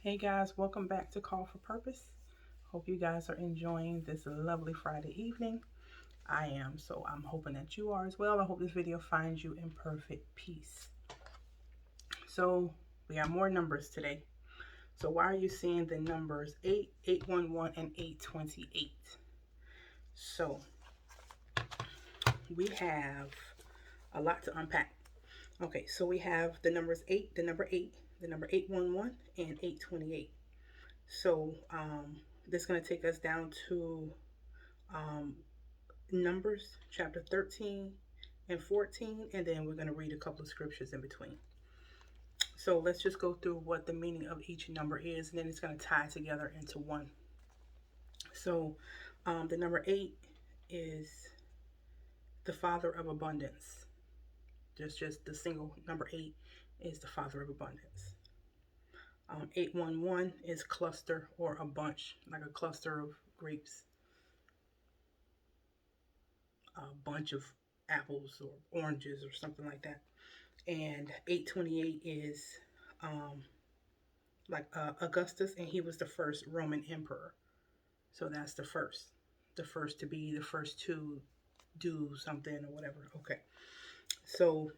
Hey guys, welcome back to Call for Purpose. Hope you guys are enjoying this lovely Friday evening. I am, so I'm hoping that you are as well. I hope this video finds you in perfect peace. So, we got more numbers today. So, why are you seeing the numbers 8, 811, and 828? So, we have a lot to unpack. Okay, so we have the numbers 8, the number 8, the number 811, and 828. So, this is going to take us down to um, Numbers chapter 13 and 14, and then we're going to read a couple of scriptures in between. So let's just go through what the meaning of each number is, and then it's going to tie together into one. So the number 8 is the father of abundance. Just the single number 8 is the father of abundance. 811 is cluster or a bunch, like a cluster of grapes, a bunch of apples or oranges or something like that. And 828 is Augustus, and he was the first Roman emperor. So that's the first to be, the first to do something or whatever. Okay, so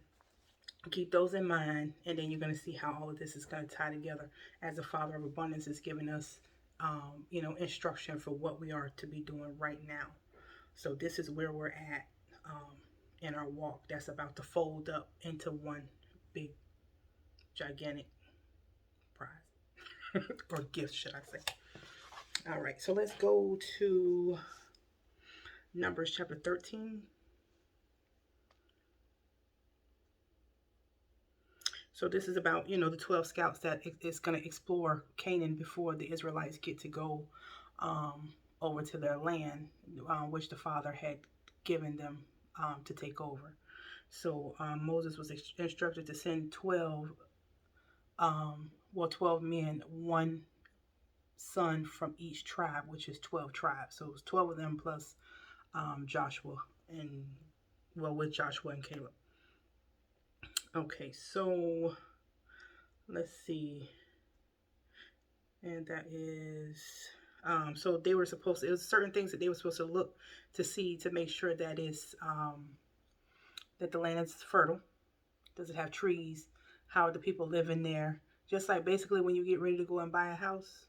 keep those in mind, and then you're going to see how all of this is going to tie together as the Father of Abundance is giving us, instruction for what we are to be doing right now. So this is where we're at in our walk that's about to fold up into one big, gigantic prize or gift, should I say. All right, so let's go to Numbers chapter 13. So this is about, the 12 scouts that is going to explore Canaan before the Israelites get to go over to their land, which the Father had given them to take over. So Moses was instructed to send 12, 12 men, one son from each tribe, which is 12 tribes. So it was 12 of them plus Joshua and, with Joshua and Caleb. Okay, so let's see. And that is, so they were supposed to, it was certain things that they were supposed to look to see to make sure that that the land is fertile. Does it have trees? How are the people living there? Just like basically when you get ready to go and buy a house,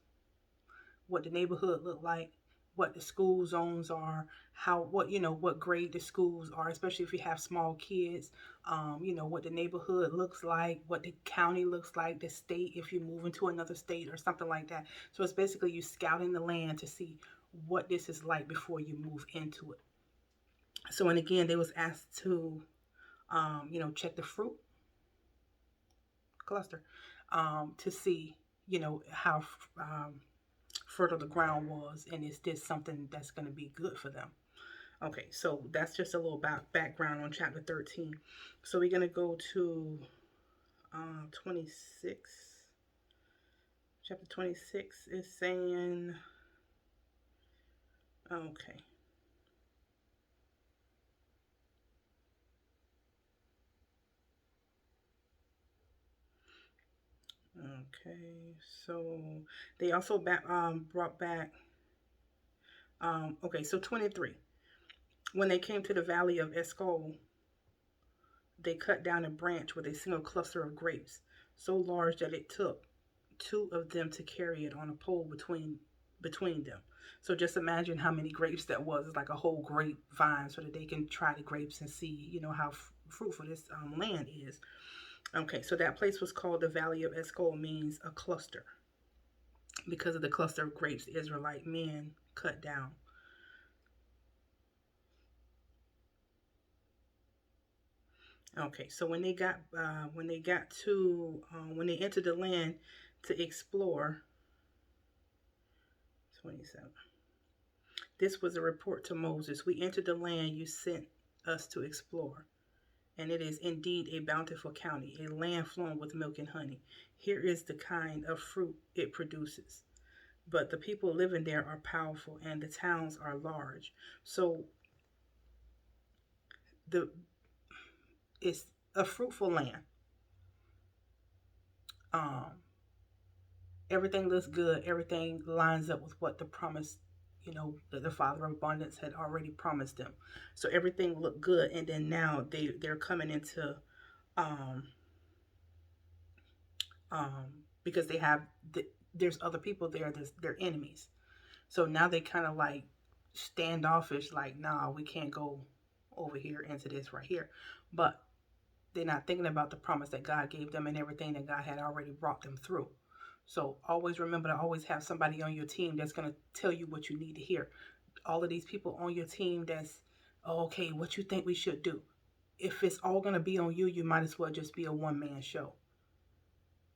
what the neighborhood look like, what the school zones are, what grade the schools are, especially if you have small kids, what the neighborhood looks like, what the county looks like, the state, if you move into another state or something like that. So it's basically you scouting the land to see what this is like before you move into it. So, and again, they was asked to, check the fruit cluster to see, how fertile the ground was, and is this something that's going to be good for them. Okay, so that's just a little background on chapter 13. So we're going to go to 26. Chapter 26 is saying, okay. Okay, so they also brought back, okay, so 23. When they came to the valley of Escol, they cut down a branch with a single cluster of grapes, so large that it took two of them to carry it on a pole between them. So just imagine how many grapes that was. It's like a whole grapevine so that they can try the grapes and see, how fruitful this land is. Okay, so that place was called the Valley of Escol, means a cluster, because of the cluster of grapes the Israelite men cut down. Okay, so when they entered the land to explore, 27. This was a report to Moses. We entered the land you sent us to explore, and it is indeed a bountiful county, a land flowing with milk and honey. Here is the kind of fruit it produces. But the people living there are powerful, and the towns are large. So it's a fruitful land. Um, Everything looks good. Everything lines up with what the promise, that the Father of abundance had already promised them. So everything looked good, and then now they're coming into um because there's other people there. They're enemies. So now they kind of like standoffish, like, nah, we can't go over here into this right here. But they're not thinking about the promise that God gave them and everything that God had already brought them through. So always remember to always have somebody on your team that's going to tell you what you need to hear. All of these people on your team that's, oh, okay, what you think we should do? If it's all going to be on you, you might as well just be a one-man show.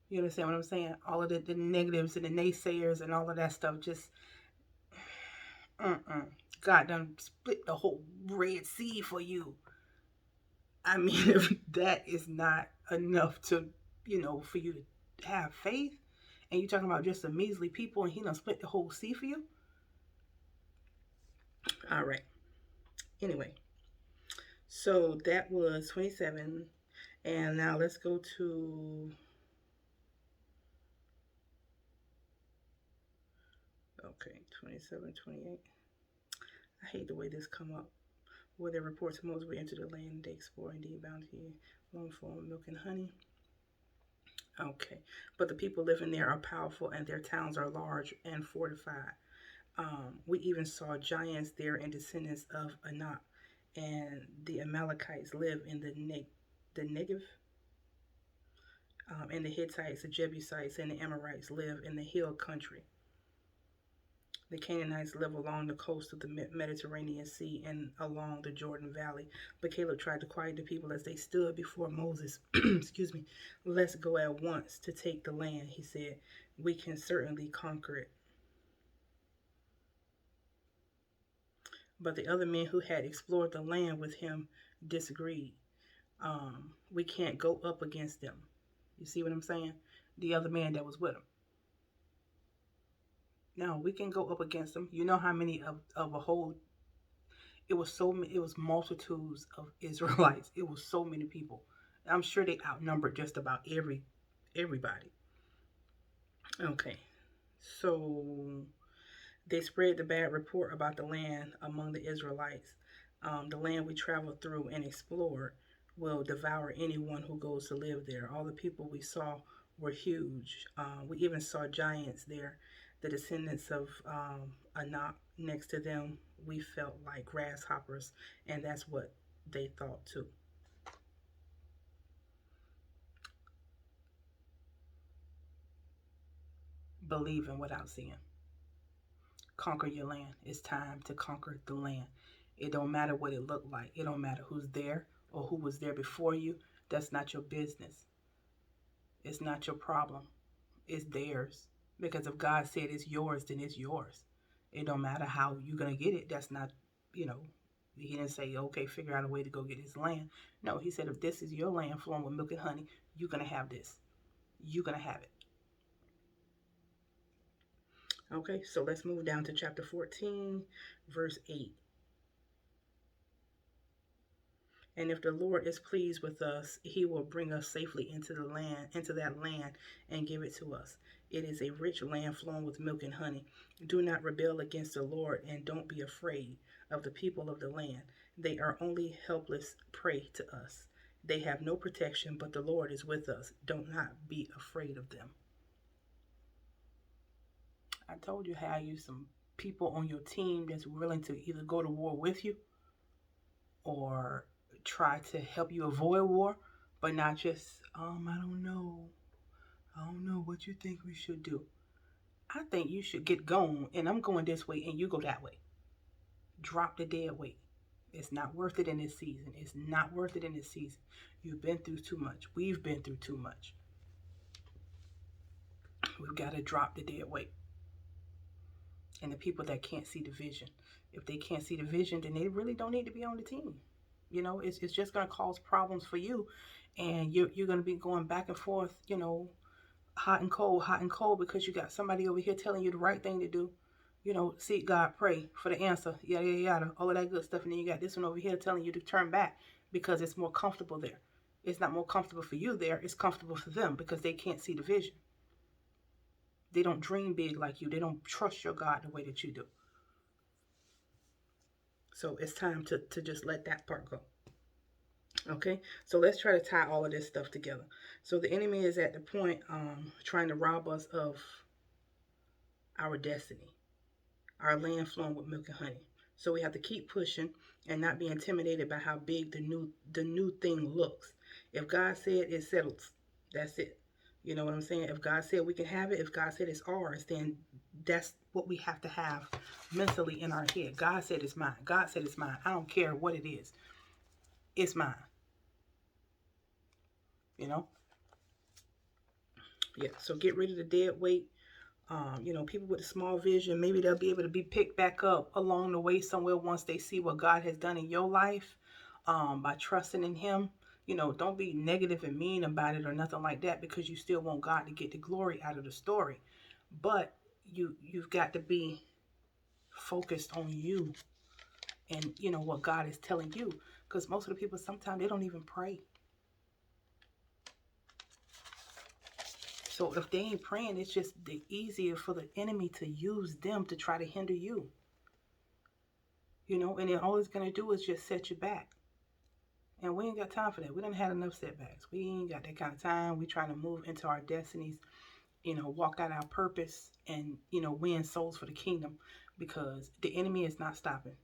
You understand what I'm saying? All of the negatives and the naysayers and all of that stuff, just, God done split the whole Red Sea for you. I mean, if that is not enough to, for you to have faith, and you're talking about just a measly people and he done split the whole sea for you? All right. Anyway, so that was 27. And now let's go to, okay, 27, 28. I hate the way this come up. Where they report to Moses, we enter the land, they explore indeed bounty, long form milk and honey. Okay, but the people living there are powerful and their towns are large and fortified. We even saw giants there and descendants of Anak, and the Amalekites live in the Negev, and the Hittites, the Jebusites, and the Amorites live in the hill country. The Canaanites live along the coast of the Mediterranean Sea and along the Jordan Valley. But Caleb tried to quiet the people as they stood before Moses. Excuse me. Let's go at once to take the land, he said. We can certainly conquer it. But the other men who had explored the land with him disagreed. We can't go up against them. You see what I'm saying? The other man that was with him. No, we can go up against them. You know how many of a whole, it was multitudes of Israelites. It was so many people. I'm sure they outnumbered just about everybody. Okay. So they spread the bad report about the land among the Israelites. The land we traveled through and explored will devour anyone who goes to live there. All the people we saw were huge. We even saw giants there. The descendants of Anak next to them, we felt like grasshoppers, and that's what they thought too. Believing without seeing. Conquer your land. It's time to conquer the land. It don't matter what it looked like. It don't matter who's there or who was there before you. That's not your business. It's not your problem. It's theirs. Because if God said it's yours, then it's yours. It don't matter how you're gonna get it. That's not, you know, he didn't say, okay, figure out a way to go get his land. No, he said if this is your land flowing with milk and honey, you're gonna have this. You're gonna have it. Okay, so let's move down to chapter 14, verse 8. And if the Lord is pleased with us, he will bring us safely into that land and give it to us. It is a rich land flowing with milk and honey. Do not rebel against the Lord and don't be afraid of the people of the land. They are only helpless prey to us. They have no protection, but the Lord is with us. Do not be afraid of them. I told you how you some people on your team that's willing to either go to war with you or try to help you avoid war, but not just, I don't know. I don't know what you think we should do. I think you should get going, and I'm going this way, and you go that way. Drop the dead weight. It's not worth it in this season. It's not worth it in this season. You've been through too much. We've been through too much. We've got to drop the dead weight. And the people that can't see the vision, if they can't see the vision, then they really don't need to be on the team. It's just going to cause problems for you, and you're going to be going back and forth, hot and cold, because you got somebody over here telling you the right thing to do. Seek God, pray for the answer, yada yada yada, all of that good stuff, and then you got this one over here telling you to turn back because it's more comfortable there. It's not more comfortable for you there. It's comfortable for them because they can't see the vision. They don't dream big like you. They don't trust your God the way that you do. So it's time to just let that part go. Okay, so let's try to tie all of this stuff together. So the enemy is at the point trying to rob us of our destiny, our land flowing with milk and honey. So we have to keep pushing and not be intimidated by how big the new thing looks. If God said it settles, that's it. You know what I'm saying? If God said we can have it, if God said it's ours, then that's what we have to have mentally in our head. God said it's mine. God said it's mine. I don't care what it is. It's mine. You know? Yeah. So get rid of the dead weight. People with a small vision, maybe they'll be able to be picked back up along the way somewhere once they see what God has done in your life, by trusting in Him. Don't be negative and mean about it or nothing like that, because you still want God to get the glory out of the story. But you've got to be focused on you and what God is telling you, because most of the people sometimes they don't even pray. So if they ain't praying, it's just the easier for the enemy to use them to try to hinder you. And then all it's going to do is just set you back. And we ain't got time for that. We done had enough setbacks. We ain't got that kind of time. We trying to move into our destinies, walk out our purpose and, win souls for the kingdom, because the enemy is not stopping.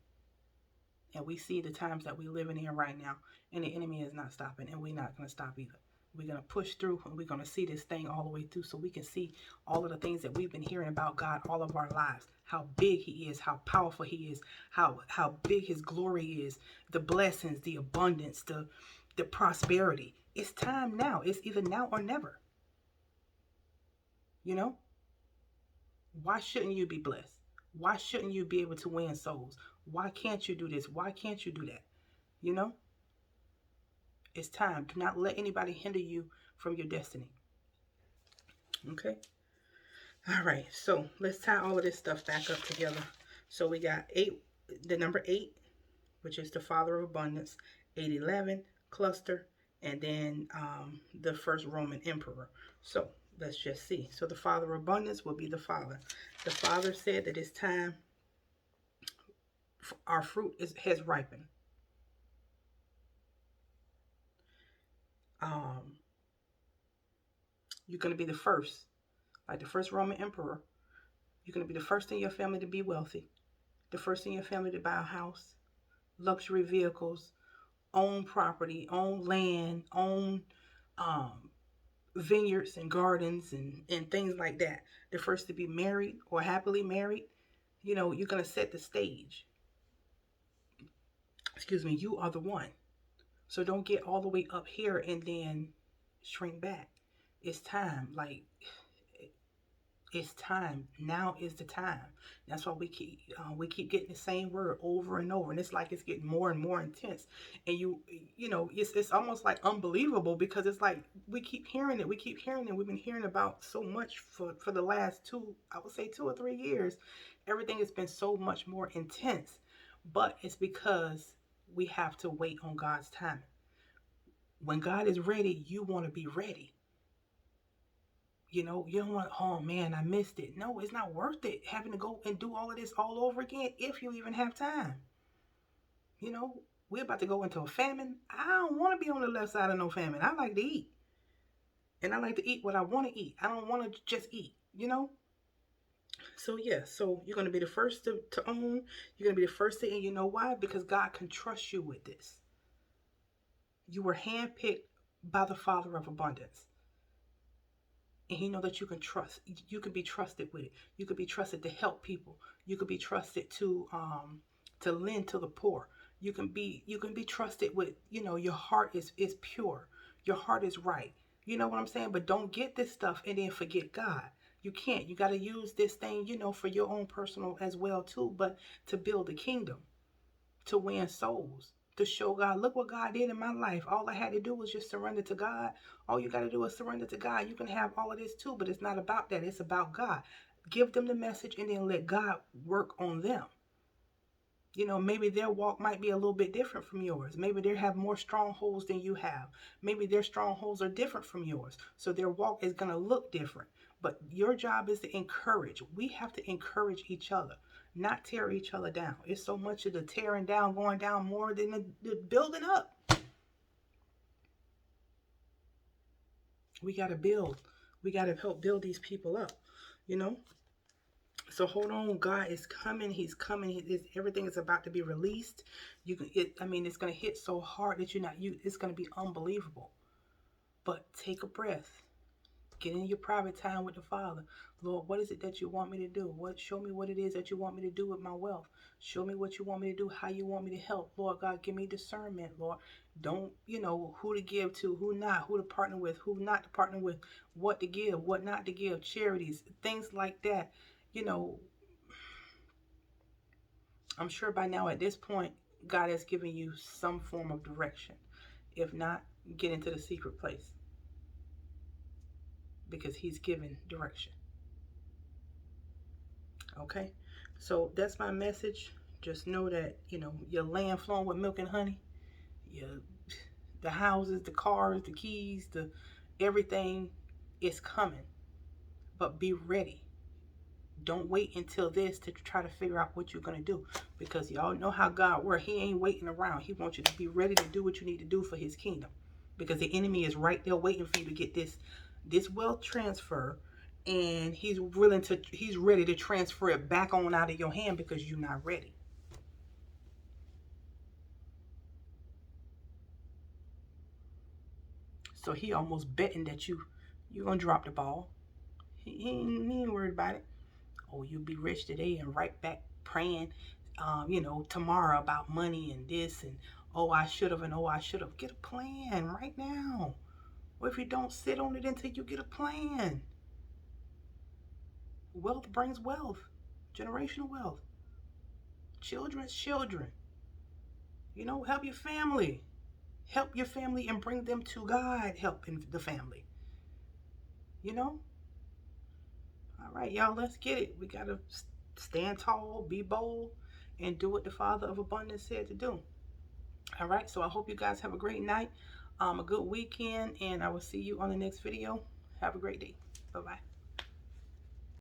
And we see the times that we're living in right now, and the enemy is not stopping, and we're not going to stop either. We're going to push through, and we're going to see this thing all the way through, so we can see all of the things that we've been hearing about God all of our lives. How big He is, how powerful He is, how big His glory is, the blessings, the abundance, the prosperity. It's time now. It's either now or never. You know? Why shouldn't you be blessed? Why shouldn't you be able to win souls? Why can't you do this? Why can't you do that? You know? It's time. Do not let anybody hinder you from your destiny. Okay? All right. So let's tie all of this stuff back up together. So we got the number 8, which is the father of abundance, 811, cluster, and then the first Roman emperor. So let's just see. So the father of abundance will be the father. The father said that it's time. Our fruit has ripened. Um, you're going to be the first, like the first Roman emperor. You're going to be the first in your family to be wealthy, the first in your family to buy a house, luxury vehicles, own property, own land, own um, vineyards and gardens and things like that. The first to be married or happily married. You're going to set the stage. Excuse me, you are the one. So don't get all the way up here and then shrink back. It's time. Like, it's time. Now is the time. That's why we keep getting the same word over and over, and it's like it's getting more and more intense. And it's almost like unbelievable, because it's like we keep hearing it. We keep hearing it. We've been hearing about so much for the last I would say 2 or 3 years. Everything has been so much more intense, but it's because we have to wait on God's timing. When God is ready, you want to be ready. You don't want, oh man, I missed it. No, it's not worth it having to go and do all of this all over again if you even have time. We're about to go into a famine. I don't want to be on the left side of no famine. I like to eat. And I like to eat what I want to eat. I don't want to just eat. So yeah, so you're going to be the first to own. You're going to be the first to, and you know why? Because God can trust you with this. You were handpicked by the Father of abundance. And He know that you can be trusted with it. You could be trusted to help people. You could be trusted to lend to the poor. You can be trusted with, your heart is pure. Your heart is right. You know what I'm saying? But don't get this stuff and then forget God. You can't. You got to use this thing, for your own personal as well too, but to build the kingdom, to win souls, to show God, look what God did in my life. All I had to do was just surrender to God. All you got to do is surrender to God. You can have all of this too, but it's not about that. It's about God. Give them the message and then let God work on them. You know, maybe their walk might be a little bit different from yours. Maybe they have more strongholds than you have. Maybe their strongholds are different from yours. So their walk is going to look different. But your job is to encourage. We have to encourage each other, not tear each other down. It's so much of the tearing down, going down more than the building up. We got to build. We got to help build these people up, you know? So hold on, God is coming. He's coming. Everything is about to be released. You can. I mean, it's gonna hit so hard that you're not. It's gonna be unbelievable. But take a breath. Get in your private time with the Father. Lord, what is it that you want me to do? Show me what it is that you want me to do with my wealth. Show me what you want me to do, how you want me to help. Lord God, give me discernment, Lord. Don't, who to give to, who not, who to partner with, who not to partner with, what to give, what not to give, charities, things like that. You know, I'm sure by now at this point, God has given you some form of direction. If not, get into the secret place because He's given direction. Okay? So that's my message. Just know that, your land flowing with milk and honey, your, the houses, the cars, the keys, the everything is coming. But be ready. Don't wait until this to try to figure out what you're going to do, because y'all know how God works. He ain't waiting around. He wants you to be ready to do what you need to do for His kingdom, because the enemy is right there waiting for you to get this wealth transfer, and he's ready to transfer it back on out of your hand because you're not ready. So he almost betting that you're gonna drop the ball. He ain't worried about it. Oh, you'll be rich today and right back praying, tomorrow about money and this and oh, I should have and oh, I should have. Get a plan right now. Or if you don't, sit on it until you get a plan. Wealth brings wealth, generational wealth. Children's children. Help your family. Help your family and bring them to God, helping the family. You know? All right, y'all, let's get it. We got to stand tall, be bold, and do what the Father of Abundance said to do. All right, so I hope you guys have a great night, a good weekend, and I will see you on the next video. Have a great day. Bye-bye.